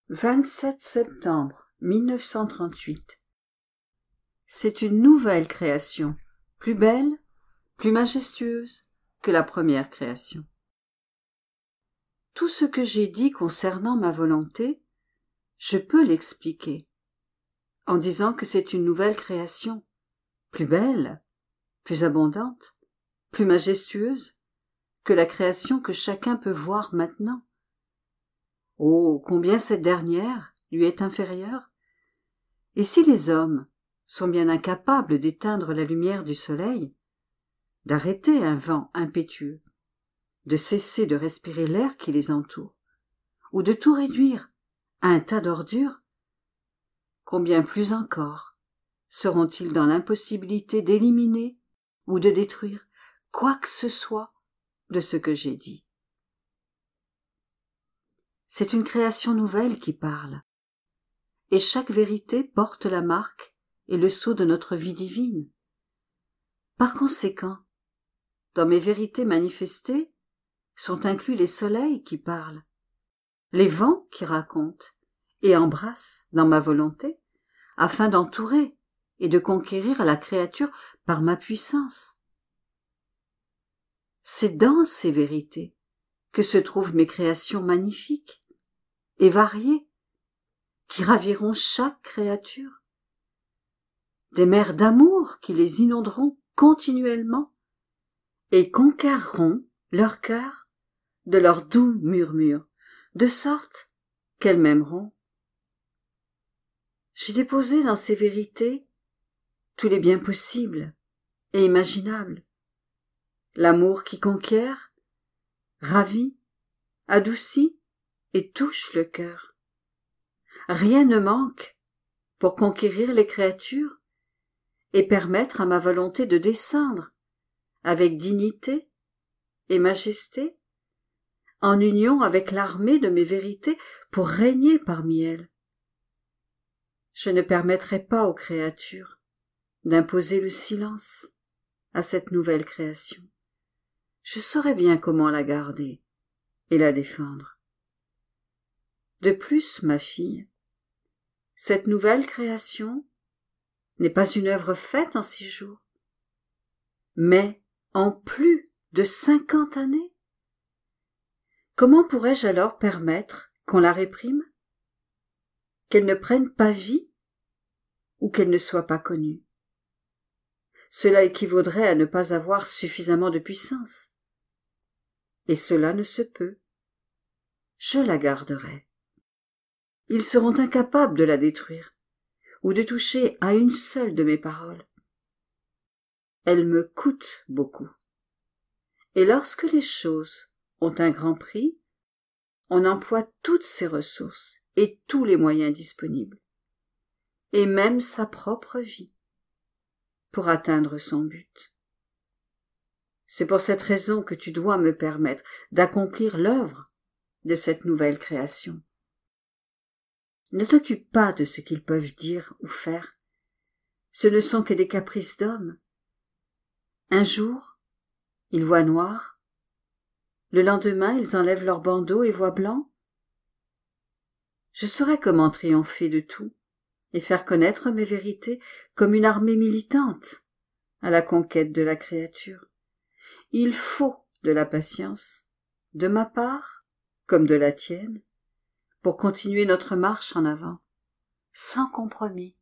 27 septembre 1938. C'est une nouvelle création, plus belle, plus majestueuse que la première création. Tout ce que j'ai dit concernant ma volonté, je peux l'expliquer, en disant que c'est une nouvelle création, plus belle, plus abondante, plus majestueuse que la création que chacun peut voir maintenant. Oh, combien cette dernière lui est inférieure! Et si les hommes sont bien incapables d'éteindre la lumière du soleil, d'arrêter un vent impétueux, de cesser de respirer l'air qui les entoure, ou de tout réduire à un tas d'ordures, combien plus encore seront-ils dans l'impossibilité d'éliminer ou de détruire quoi que ce soit de ce que j'ai dit. C'est une création nouvelle qui parle, et chaque vérité porte la marque et le sceau de notre vie divine. Par conséquent, dans mes vérités manifestées sont inclus les soleils qui parlent, les vents qui racontent et embrassent dans ma volonté, afin d'entourer et de conquérir la créature par ma puissance. C'est dans ces vérités que se trouvent mes créations magnifiques et variées, qui raviront chaque créature, des mers d'amour qui les inonderont continuellement et conquerront leur cœur de leurs doux murmures, de sorte qu'elles m'aimeront. J'ai déposé dans ces vérités tous les biens possibles et imaginables, l'amour qui conquiert, ravit, adoucit et touche le cœur. Rien ne manque pour conquérir les créatures et permettre à ma volonté de descendre avec dignité et majesté, en union avec l'armée de mes vérités pour régner parmi elles. Je ne permettrai pas aux créatures d'imposer le silence à cette nouvelle création. Je saurai bien comment la garder et la défendre. De plus, ma fille, cette nouvelle création n'est pas une œuvre faite en 6 jours, mais en plus de 50 années. Comment pourrais-je alors permettre qu'on la réprime, qu'elle ne prenne pas vie ou qu'elle ne soit pas connue? Cela équivaudrait à ne pas avoir suffisamment de puissance. Et cela ne se peut. Je la garderai. Ils seront incapables de la détruire ou de toucher à une seule de mes paroles. Elle me coûte beaucoup. Et lorsque les choses ont un grand prix, on emploie toutes ses ressources et tous les moyens disponibles, et même sa propre vie, pour atteindre son but. C'est pour cette raison que tu dois me permettre d'accomplir l'œuvre de cette nouvelle création. Ne t'occupe pas de ce qu'ils peuvent dire ou faire. Ce ne sont que des caprices d'hommes. Un jour, ils voient noir. Le lendemain, ils enlèvent leur bandeau et voient blanc. Je saurai comment triompher de tout et faire connaître mes vérités comme une armée militante à la conquête de la créature. Il faut de la patience, de ma part comme de la tienne, pour continuer notre marche en avant, sans compromis.